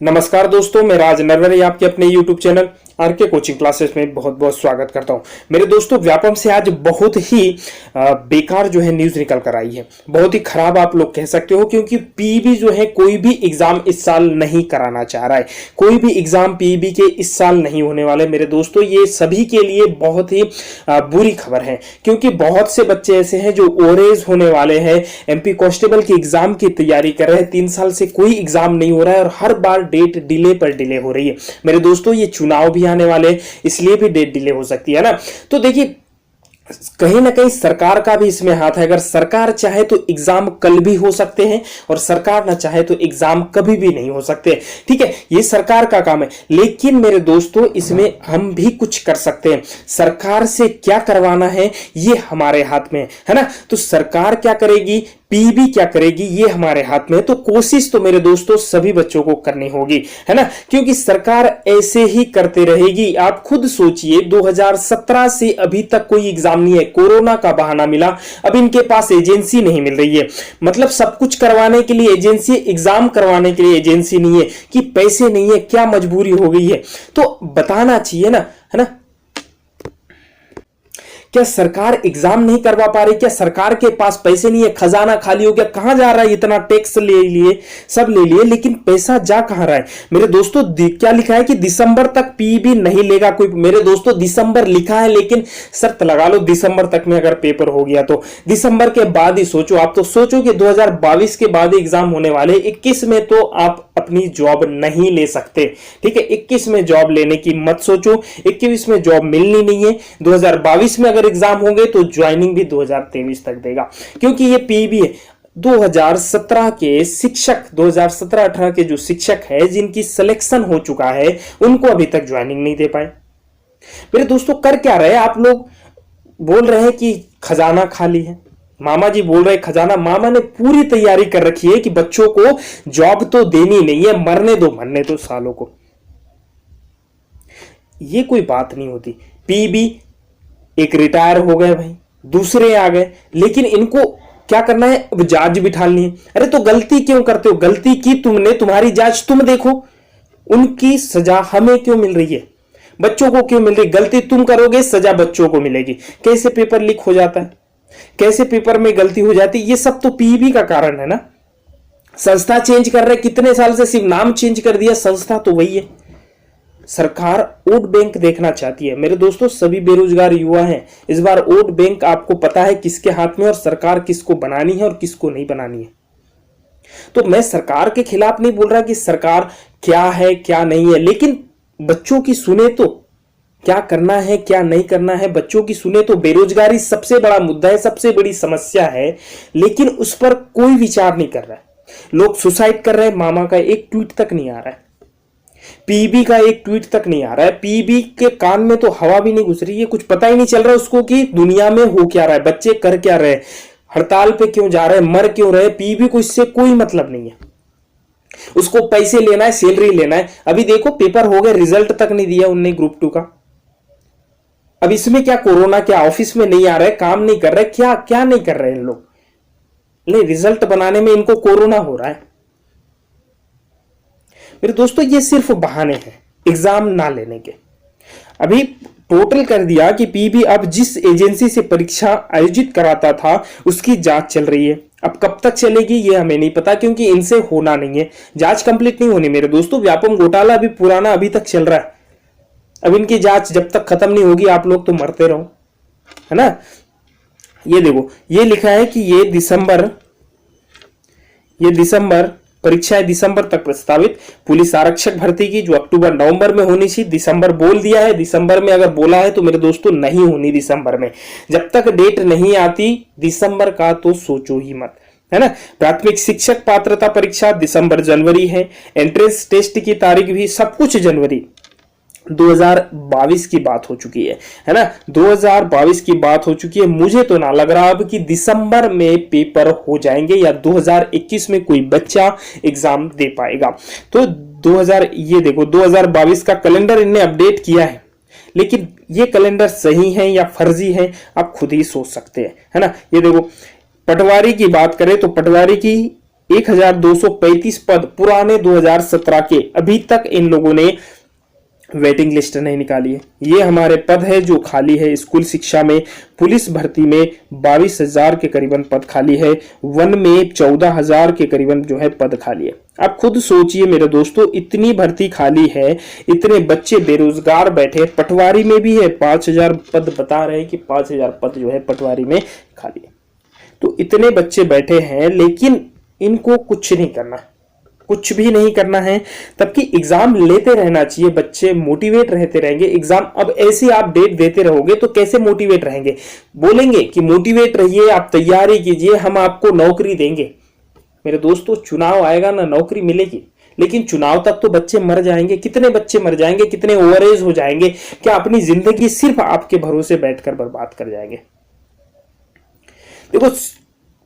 नमस्कार दोस्तों, मैं राज नरवरे आपके अपने YouTube channel RK coaching classes में बहुत बहुत स्वागत करता हूं। मेरे दोस्तों, व्यापम से आज बहुत ही बेकार जो है न्यूज निकल कर आई है। बहुत ही खराब आप लोग कह सकते हो, क्योंकि पीईबी जो है कोई भी एग्जाम इस साल नहीं कराना चाह रहा है। कोई भी एग्जाम पीईबी के इस साल नहीं होने वाले। मेरे दोस्तों, ये सभी के लिए बहुत ही बुरी खबर है, क्योंकि बहुत से बच्चे ऐसे हैं जो ओरेज होने वाले हैं, एमपी कांस्टेबल के एग्जाम की तैयारी कर रहे हैं। 3 साल से कोई एग्जाम नहीं हो रहा है और हर बार डेट डिले पर डिले हो रही है। मेरे दोस्तों, ये चुनाव भी आने वाले, इसलिए भी डेट डिले हो सकती है ना। तो देखिए, कहीं ना कहीं सरकार का भी इसमें हाथ है। अगर सरकार चाहे तो एग्जाम कल भी हो सकते हैं और सरकार ना चाहे तो एग्जाम कभी भी नहीं हो सकते। ठीक है, ये सरकार का काम है, लेकिन मेरे दोस्तों इसमें हम भी कुछ कर सकते हैं। सरकार से क्या करवाना है ये हमारे हाथ में है ना। तो सरकार क्या करेगी, पीईबी क्या करेगी, ये हमारे हाथ में है। तो कोशिश तो मेरे दोस्तों सभी बच्चों को करनी होगी, है ना, क्योंकि सरकार ऐसे ही करते रहेगी। आप खुद सोचिए, 2017 से अभी तक कोई एग्जाम नहीं है। कोरोना का बहाना मिला, अब इनके पास एजेंसी नहीं मिल रही है। मतलब सब कुछ करवाने के लिए एजेंसी, एग्जाम करवाने के लिए एजेंसी नहीं है कि पैसे नहीं है, क्या मजबूरी हो गई है। तो बताना चाहिए ना, है ना। क्या सरकार एग्जाम नहीं करवा पा रही? क्या सरकार के पास पैसे नहीं है? खजाना खाली हो गया? कहां जा रहा है? इतना टैक्स ले लिए, सब ले लिए, लेकिन पैसा जा कहां रहा है? मेरे दोस्तों, क्या लिखा है कि दिसंबर तक पीईबी नहीं लेगा कोई। मेरे दोस्तों, दिसंबर लिखा है, लेकिन शर्त लगा लो दिसंबर तक में अगर पेपर हो गया तो दिसंबर के बाद ही सोचो। आप तो सोचो कि 2022 के बाद एग्जाम होने वाले, 21 में तो आप अपनी जॉब नहीं ले सकते। ठीक है, 21 में जॉब लेने की मत सोचो, 21 में जॉब मिलनी नहीं है। 2022 में अगर एग्जाम होंगे तो ज्वाइनिंग भी 2023 तक देगा, क्योंकि ये पीईबी है। 2017 के शिक्षक, 2017-18 के जो शिक्षक है जिनकी सिलेक्शन हो चुका है, उनको अभी तक ज्वाइनिंग नहीं दे पाए। मेरे दोस्तों, कर क्या रहे हैं आप लोग? बोल रहे हैं कि खजाना खाली है। मामा जी बोल रहे खजाना। मामा ने पूरी तैयारी कर रखी है कि बच्चों को जॉब तो देनी नहीं है, मरने दो सालों को। ये कोई बात नहीं होती। पीईबी एक रिटायर हो गए भाई, दूसरे आ गए, लेकिन इनको क्या करना है, अब जांच बिठानी है। अरे तो गलती क्यों करते हो? गलती की तुमने, तुम्हारी जांच तुम देखो। उनकी सजा हमें क्यों मिल रही है, बच्चों को क्यों मिल रही? गलती तुम करोगे, सजा बच्चों को मिलेगी। कैसे पेपर लीक हो जाता है, कैसे पेपर में गलती हो जाती है, ये सब तो पीईबी का कारण है ना। संस्था चेंज कर रहे, कितने साल से सिर्फ नाम चेंज कर दिया, संस्था तो वही है। सरकार वोट बैंक देखना चाहती है। मेरे दोस्तों, सभी बेरोजगार युवा हैं, इस बार वोट बैंक आपको पता है किसके हाथ में, और सरकार किसको बनानी है और किसको नहीं बनानी है। तो मैं सरकार के खिलाफ नहीं बोल रहा कि सरकार क्या है क्या नहीं है, लेकिन बच्चों की सुने तो, क्या करना है क्या नहीं करना है बच्चों की सुने तो। बेरोजगारी सबसे बड़ा मुद्दा है, सबसे बड़ी समस्या है, लेकिन उस पर कोई विचार नहीं कर रहा है। लोग सुसाइड कर रहे हैं, मामा का एक ट्वीट तक नहीं आ रहा है, पीईबी का एक ट्वीट तक नहीं आ रहा है। पीईबी के कान में तो हवा भी नहीं घुस रही है, कुछ पता ही नहीं चल रहा है उसको कि दुनिया में हो क्या रहा है, बच्चे कर क्या रहे, हड़ताल पे क्यों जा रहे हैं, मर क्यों रहे। पीईबी को इससे कोई मतलब नहीं है, उसको पैसे लेना है, सैलरी लेना है। अभी देखो, पेपर हो गए, रिजल्ट तक नहीं दिया उनने ग्रुप 2 का। अब इसमें क्या कोरोना, क्या ऑफिस में नहीं आ रहे, काम नहीं कर रहे, क्या क्या नहीं कर रहे हैं लोग, नहीं रिजल्ट बनाने में इनको कोरोना हो रहा है। मेरे दोस्तों, ये सिर्फ बहाने हैं एग्जाम ना लेने के। अभी टोटल कर दिया कि पीईबी अब जिस एजेंसी से परीक्षा आयोजित कराता था उसकी जांच चल रही है। अब कब तक चलेगी ये हमें नहीं पता, क्योंकि इनसे होना नहीं है, जांच कंप्लीट नहीं होनी। मेरे दोस्तों, व्यापम घोटाला अभी पुराना अभी तक चल रहा है। अब इनकी जांच जब तक खत्म नहीं होगी, आप लोग तो मरते रहो, है ना। ये देखो, ये लिखा है कि ये दिसंबर परीक्षाएं दिसंबर तक प्रस्तावित। पुलिस आरक्षक भर्ती की जो अक्टूबर नवंबर में होनी थी, दिसंबर बोल दिया है। दिसंबर में अगर बोला है तो मेरे दोस्तों नहीं होनी दिसंबर में। जब तक डेट नहीं आती दिसंबर का तो सोचो ही मत, है ना। प्राथमिक शिक्षक पात्रता परीक्षा दिसंबर जनवरी है। एंट्रेंस टेस्ट की तारीख भी सब कुछ जनवरी 2022 की बात हो चुकी है ना। 2022 की बात हो चुकी है। मुझे तो ना लग रहा अब कि दिसंबर में पेपर हो जाएंगे या 2021 में कोई बच्चा एग्जाम दे पाएगा। तो 2022 का कैलेंडर इन्हें अपडेट किया है, लेकिन ये कैलेंडर सही है या फर्जी है आप खुद ही सोच सकते हैं, है ना। ये देखो, पटवारी की बात करें तो पटवारी की 1235 पद पुराने 2017 के, अभी तक इन लोगों ने वेटिंग लिस्ट नहीं निकाली है। ये हमारे पद है जो खाली है। स्कूल शिक्षा में, पुलिस भर्ती में 22,000 के करीबन पद खाली है। वन में 14,000 के करीबन जो है पद खाली है। आप खुद सोचिए मेरे दोस्तों, इतनी भर्ती खाली है, इतने बच्चे बेरोजगार बैठे। पटवारी में भी है 5,000 पद, बता रहे हैं कि 5,000 पद जो है पटवारी में खाली है। तो इतने बच्चे बैठे हैं, लेकिन इनको कुछ नहीं करना, कुछ भी नहीं करना है। तबकि एग्जाम लेते रहना चाहिए, बच्चे मोटिवेट रहते रहेंगे। एग्जाम अब ऐसे आप डेट देते रहोगे तो कैसे मोटिवेट रहेंगे? बोलेंगे कि मोटिवेट रहिए, आप तैयारी कीजिए, हम आपको नौकरी देंगे। मेरे दोस्तों, चुनाव आएगा ना, नौकरी मिलेगी, लेकिन चुनाव तक तो बच्चे मर जाएंगे। कितने बच्चे मर जाएंगे, कितने ओवरएज हो जाएंगे, क्या अपनी जिंदगी सिर्फ आपके भरोसे बैठकर बर्बाद कर जाएंगे? देखो,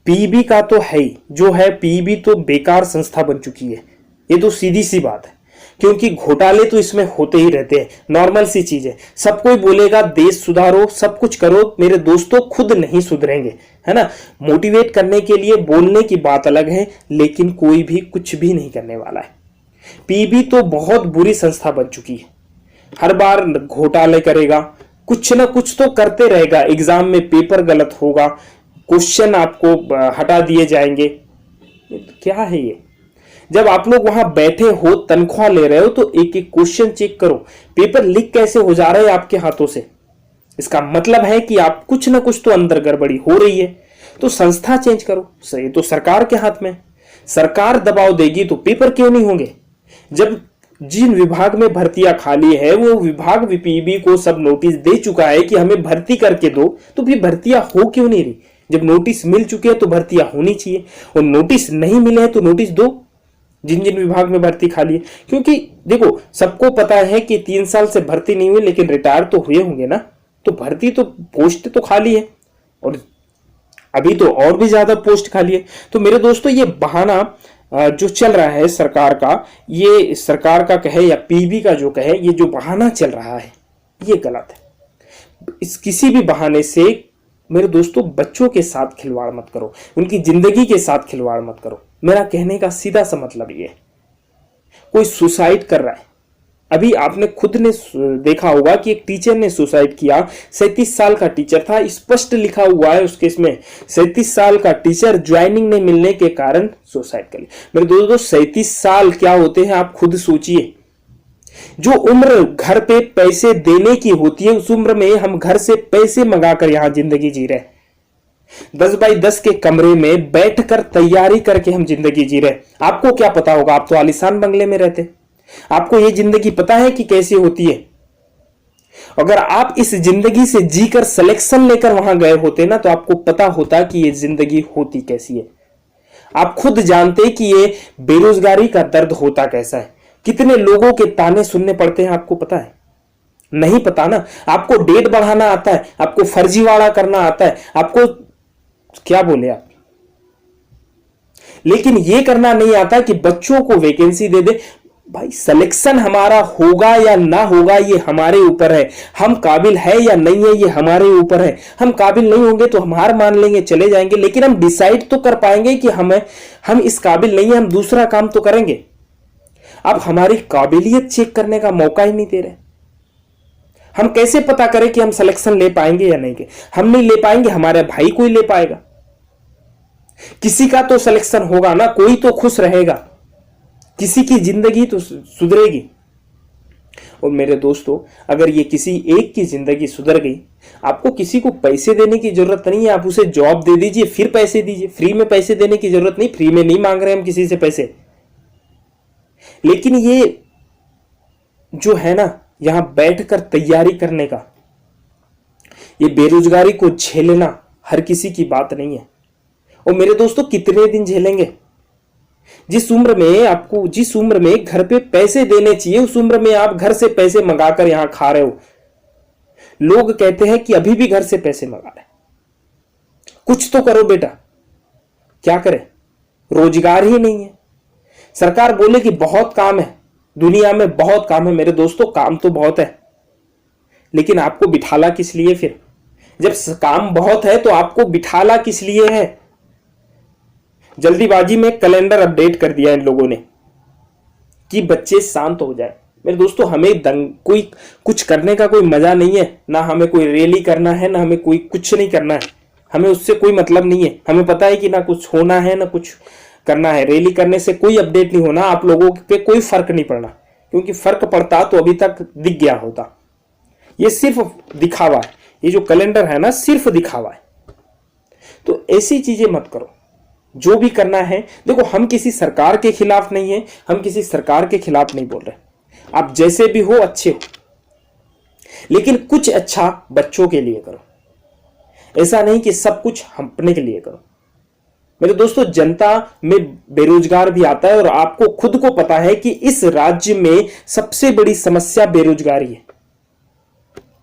पीईबी का तो है ही, जो है पीईबी तो बेकार संस्था बन चुकी है। ये तो सीधी सी बात है, क्योंकि घोटाले तो इसमें होते ही रहते हैं, नॉर्मल सी चीज है। सब कोई बोलेगा देश सुधारो, सब कुछ करो, मेरे दोस्तों खुद नहीं सुधरेंगे, है ना। मोटिवेट करने के लिए बोलने की बात अलग है, लेकिन कोई भी कुछ भी नहीं करने वाला है। पीईबी तो बहुत बुरी संस्था बन चुकी है, हर बार घोटाले करेगा, कुछ ना कुछ तो करते रहेगा। एग्जाम में पेपर गलत होगा, क्वेश्चन आपको हटा दिए जाएंगे। क्या है ये? जब आप लोग वहां बैठे हो, तनख्वाह ले रहे हो, तो एक एक क्वेश्चन चेक करो, पेपर लीक कैसे हो जा रहे हैं आपके हाथों से। इसका मतलब है कि आप कुछ ना कुछ तो अंदर गड़बड़ी हो रही है। तो संस्था चेंज करो। सही तो सरकार के हाथ में, सरकार दबाव देगी तो पेपर क्यों नहीं होंगे? जब जिन विभाग में भर्तियां खाली है, वो विभाग पीईबी को सब नोटिस दे चुका है कि हमें भर्ती करके दो, तो फिर भर्तियां हो क्यों नहीं रही? जब नोटिस मिल चुके हैं तो भर्तियां होनी चाहिए, और नोटिस नहीं मिले हैं तो नोटिस दो जिन जिन विभाग में भर्ती खाली है। क्योंकि देखो, सबको पता है कि 3 साल से भर्ती नहीं हुई, लेकिन रिटायर तो हुए होंगे ना, तो भर्ती तो, पोस्ट तो खाली है, और अभी तो और भी ज्यादा पोस्ट खाली है। तो मेरे दोस्तों, ये बहाना जो चल रहा है सरकार का, ये सरकार का कहे या पीईबी का जो कहे, ये जो बहाना चल रहा है ये गलत है। इस किसी भी बहाने से मेरे दोस्तों बच्चों के साथ खिलवाड़ मत करो, उनकी जिंदगी के साथ खिलवाड़ मत करो। मेरा कहने का सीधा सा मतलब ये है। कोई सुसाइड कर रहा है, अभी आपने खुद ने देखा होगा कि एक टीचर ने सुसाइड किया। 37 साल का टीचर था, स्पष्ट लिखा हुआ है उसके इसमें, 37 साल का टीचर ज्वाइनिंग नहीं मिलने के कारण सुसाइड कर लिया। मेरे दोस्तों, 37 साल क्या होते हैं आप खुद सोचिए। जो उम्र घर पे पैसे देने की होती है, उस उम्र में हम घर से पैसे मंगाकर यहां जिंदगी जी रहे, 10 बाई 10 के कमरे में बैठकर तैयारी करके हम जिंदगी जी रहे। आपको क्या पता होगा, आप तो आलीशान बंगले में रहते, आपको ये जिंदगी पता है कि कैसी होती है। अगर आप इस जिंदगी से जीकर सिलेक्शन लेकर वहां गए होते ना, तो आपको पता होता कि ये जिंदगी होती कैसी है। आप खुद जानते कि ये बेरोजगारी का दर्द होता कैसा है। कितने लोगों के ताने सुनने पड़ते हैं, आपको पता है? नहीं पता ना। आपको डेट बढ़ाना आता है, आपको फर्जीवाड़ा करना आता है, आपको क्या बोले आप, लेकिन यह करना नहीं आता कि बच्चों को वैकेंसी दे दे। भाई, सिलेक्शन हमारा होगा या ना होगा ये हमारे ऊपर है, हम काबिल है या नहीं है ये हमारे ऊपर है। हम काबिल नहीं होंगे तो हम हार मान लेंगे, चले जाएंगे, लेकिन हम डिसाइड तो कर पाएंगे कि हम इस काबिल नहीं है, हम दूसरा काम तो करेंगे। आप हमारी काबिलियत चेक करने का मौका ही नहीं दे रहे। हम कैसे पता करें कि हम सिलेक्शन ले पाएंगे या नहीं? हम नहीं ले पाएंगे, हमारे भाई कोई ले पाएगा। किसी का तो सिलेक्शन होगा ना, कोई तो खुश रहेगा, किसी की जिंदगी तो सुधरेगी। और मेरे दोस्तों, अगर ये किसी एक की जिंदगी सुधर गई, आपको किसी को पैसे देने की जरूरत नहीं है। आप उसे जॉब दे दीजिए, फिर पैसे दीजिए। फ्री में पैसे देने की जरूरत नहीं, फ्री में नहीं मांग रहे हम किसी से पैसे। लेकिन ये जो है ना, यहां बैठकर तैयारी करने का, ये बेरोजगारी को झेलना हर किसी की बात नहीं है। और मेरे दोस्तों, कितने दिन झेलेंगे? जिस उम्र में घर पे पैसे देने चाहिए, उस उम्र में आप घर से पैसे मंगाकर यहां खा रहे हो। लोग कहते हैं कि अभी भी घर से पैसे मंगा रहे। कुछ तो करो बेटा। क्या करें? रोजगार ही नहीं है। सरकार बोले कि बहुत काम है, दुनिया में बहुत काम है। मेरे दोस्तों, काम तो बहुत है, लेकिन आपको बिठाला किस लिए? फिर जब काम बहुत है तो आपको बिठाला किस लिए है? जल्दीबाजी में कैलेंडर अपडेट कर दिया इन लोगों ने कि बच्चे शांत हो जाए। मेरे दोस्तों, हमें कोई कुछ करने का कोई मजा नहीं है, ना हमें कोई रैली करना है, ना हमें कोई कुछ नहीं करना है, हमें उससे कोई मतलब नहीं है। हमें पता है कि ना कुछ होना है ना कुछ करना है। रैली करने से कोई अपडेट नहीं होना, आप लोगों पे कोई फर्क नहीं पड़ना, क्योंकि फर्क पड़ता तो अभी तक दिख गया होता। ये सिर्फ दिखावा है, ये जो कैलेंडर है ना सिर्फ दिखावा है। तो ऐसी चीजें मत करो। जो भी करना है, देखो हम किसी सरकार के खिलाफ नहीं है, हम किसी सरकार के खिलाफ नहीं बोल रहे। आप जैसे भी हो अच्छे हो, लेकिन कुछ अच्छा बच्चों के लिए करो। ऐसा नहीं कि सब कुछ अपने के लिए करो। मेरे दोस्तों, जनता में बेरोजगार भी आता है और आपको खुद को पता है कि इस राज्य में सबसे बड़ी समस्या बेरोजगारी है।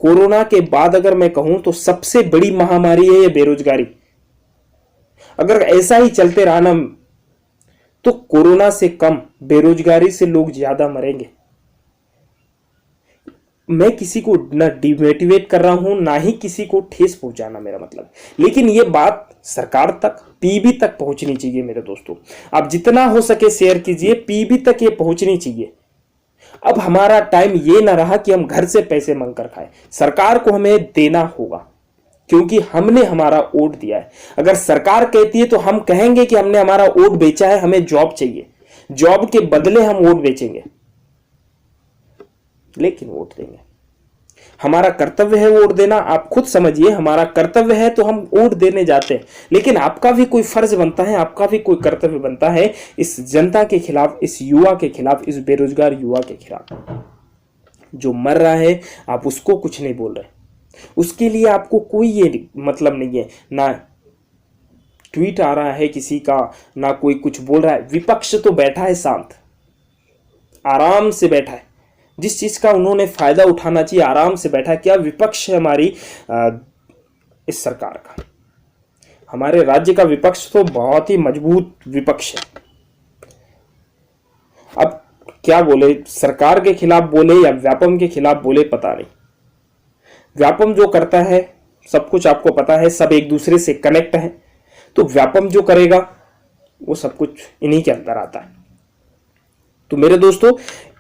कोरोना के बाद अगर मैं कहूं तो सबसे बड़ी महामारी है ये बेरोजगारी। अगर ऐसा ही चलते रहा ना तो कोरोना से कम बेरोजगारी से लोग ज्यादा मरेंगे। मैं किसी को ना डिमोटिवेट कर रहा हूं, ना ही किसी को ठेस पहुंचाना मेरा मतलब, लेकिन यह बात सरकार तक, पीबी तक पहुंचनी चाहिए। मेरे दोस्तों, आप जितना हो सके शेयर कीजिए, पीबी तक ये पहुंचनी चाहिए। अब हमारा टाइम ये ना रहा कि हम घर से पैसे मांग कर खाएं। सरकार को हमें देना होगा, क्योंकि हमने हमारा वोट दिया है। अगर सरकार कहती है तो हम कहेंगे कि हमने हमारा वोट बेचा है, हमें जॉब चाहिए, जॉब के बदले हम वोट बेचेंगे, लेकिन वोट देंगे। हमारा कर्तव्य है वोट देना। आप खुद समझिए, हमारा कर्तव्य है तो हम वोट देने जाते हैं, लेकिन आपका भी कोई फर्ज बनता है, आपका भी कोई कर्तव्य बनता है इस जनता के खिलाफ, इस युवा के खिलाफ, इस बेरोजगार युवा के खिलाफ जो मर रहा है। आप उसको कुछ नहीं बोल रहे, उसके लिए आपको कोई ये मतलब नहीं है, ना ट्वीट आ रहा है किसी का, ना कोई कुछ बोल रहा है। विपक्ष तो बैठा है शांत, आराम से बैठा है, जिस चीज का उन्होंने फायदा उठाना चाहिए आराम से बैठा है। क्या विपक्ष है हमारी इस सरकार का? हमारे राज्य का विपक्ष तो बहुत ही मजबूत विपक्ष है। अब क्या बोले, सरकार के खिलाफ बोले या व्यापम के खिलाफ बोले, पता नहीं। व्यापम जो करता है सब कुछ आपको पता है, सब एक दूसरे से कनेक्ट है, तो व्यापम जो करेगा वो सब कुछ इन्हीं के अंदर आता है। तो मेरे दोस्तों,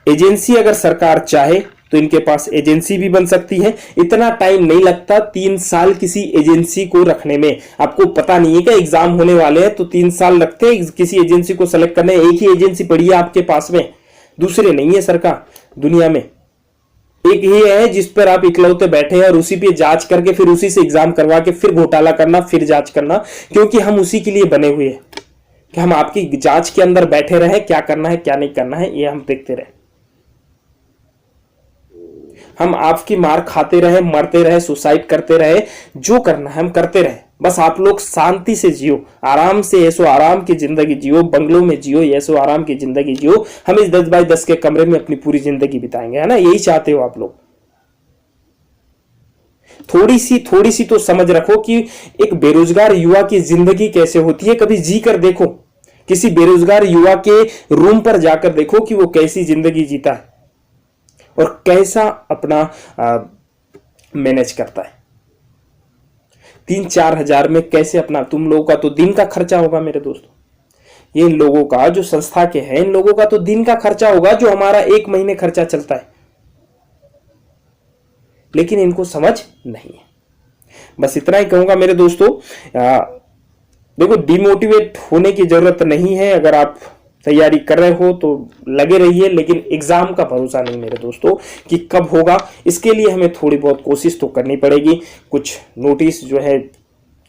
एजेंसी अगर सरकार चाहे तो इनके पास एजेंसी भी बन सकती है। इतना टाइम नहीं लगता 3 साल किसी एजेंसी को रखने में। आपको पता नहीं है क्या एग्जाम होने वाले हैं तो 3 साल लगते हैं किसी एजेंसी को सेलेक्ट करने। एक ही एजेंसी पड़ी है आपके पास में, दूसरे नहीं है सरकार दुनिया में, एक ही है जिस पर आप इकलौते बैठे हैं और उसी पे जांच करके फिर उसी से एग्जाम करवा के फिर घोटाला करना, फिर जांच करना, क्योंकि हम उसी के लिए बने हुए हैं कि हम आपकी जांच के अंदर बैठे रहे, क्या करना है क्या नहीं करना है ये हम देखते रहे। हम आपकी मार खाते रहे, मरते रहे, सुसाइड करते रहे, जो करना है हम करते रहे। बस आप लोग शांति से जियो, आराम से ऐसो आराम की जिंदगी जियो, बंगलों में जियो, ऐसो आराम की जिंदगी जियो। हम इस 10 बाई 10 के कमरे में अपनी पूरी जिंदगी बिताएंगे, है ना? यही चाहते हो आप लोग? थोड़ी सी तो समझ रखो कि एक बेरोजगार युवा की जिंदगी कैसे होती है। कभी जी कर देखो, किसी बेरोजगार युवा के रूम पर जाकर देखो कि वो कैसी जिंदगी जीता है और कैसा अपना मैनेज करता है। 3-4 हजार में कैसे अपना, तुम लोगों का तो दिन का खर्चा होगा मेरे दोस्तों, ये इन लोगों का जो संस्था के हैं इन लोगों का तो दिन का खर्चा होगा जो हमारा 1 महीने खर्चा चलता है, लेकिन इनको समझ नहीं है। बस इतना ही कहूंगा मेरे दोस्तों। देखो, डिमोटिवेट होने की जरूरत नहीं है। अगर आप तैयारी कर रहे हो तो लगे रहिए, लेकिन एग्जाम का भरोसा नहीं मेरे दोस्तों कि कब होगा। इसके लिए हमें थोड़ी बहुत कोशिश तो करनी पड़ेगी। कुछ नोटिस जो है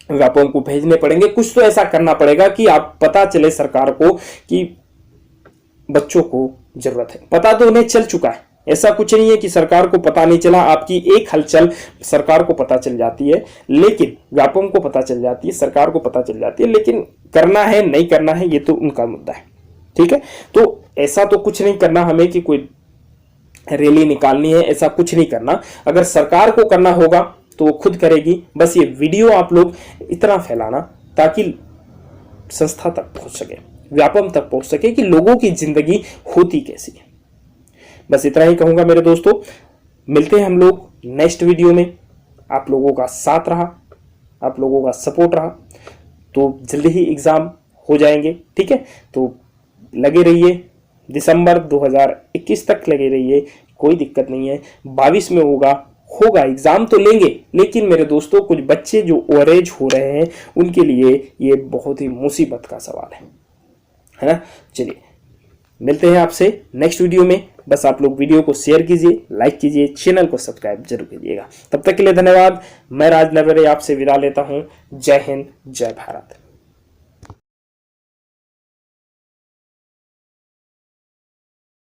व्यापकों को भेजने पड़ेंगे, कुछ तो ऐसा करना पड़ेगा कि आप पता चले सरकार को कि बच्चों को जरूरत है। पता तो उन्हें चल चुका है, ऐसा कुछ नहीं है कि सरकार को पता नहीं चला। आपकी एक हलचल सरकार को पता चल जाती है, लेकिन व्यापकों को पता चल जाती है, सरकार को पता चल जाती है, लेकिन करना है नहीं करना है ये तो उनका मुद्दा है। ठीक है, तो ऐसा तो कुछ नहीं करना हमें कि कोई रैली निकालनी है, ऐसा कुछ नहीं करना। अगर सरकार को करना होगा तो वो खुद करेगी। बस ये वीडियो आप लोग इतना फैलाना ताकि संस्था तक पहुंच सके, व्यापम तक पहुंच सके कि लोगों की जिंदगी होती कैसी है। बस इतना ही कहूंगा मेरे दोस्तों। मिलते हैं हम लोग नेक्स्ट वीडियो में। आप लोगों का साथ रहा, आप लोगों का सपोर्ट रहा तो जल्दी ही एग्जाम हो जाएंगे। ठीक है, तो लगे रहिए, दिसंबर 2021 तक लगे रहिए, कोई दिक्कत नहीं है। 22 में होगा एग्जाम तो लेंगे, लेकिन मेरे दोस्तों कुछ बच्चे जो ओवरेज हो रहे हैं उनके लिए ये बहुत ही मुसीबत का सवाल है ना। चलिए मिलते हैं आपसे नेक्स्ट वीडियो में। बस आप लोग वीडियो को शेयर कीजिए, लाइक कीजिए, चैनल को सब्सक्राइब जरूर कीजिएगा। तब तक के लिए धन्यवाद। मैं राज नवरे आपसे विदा लेता हूं। जय हिंद, जय भारत।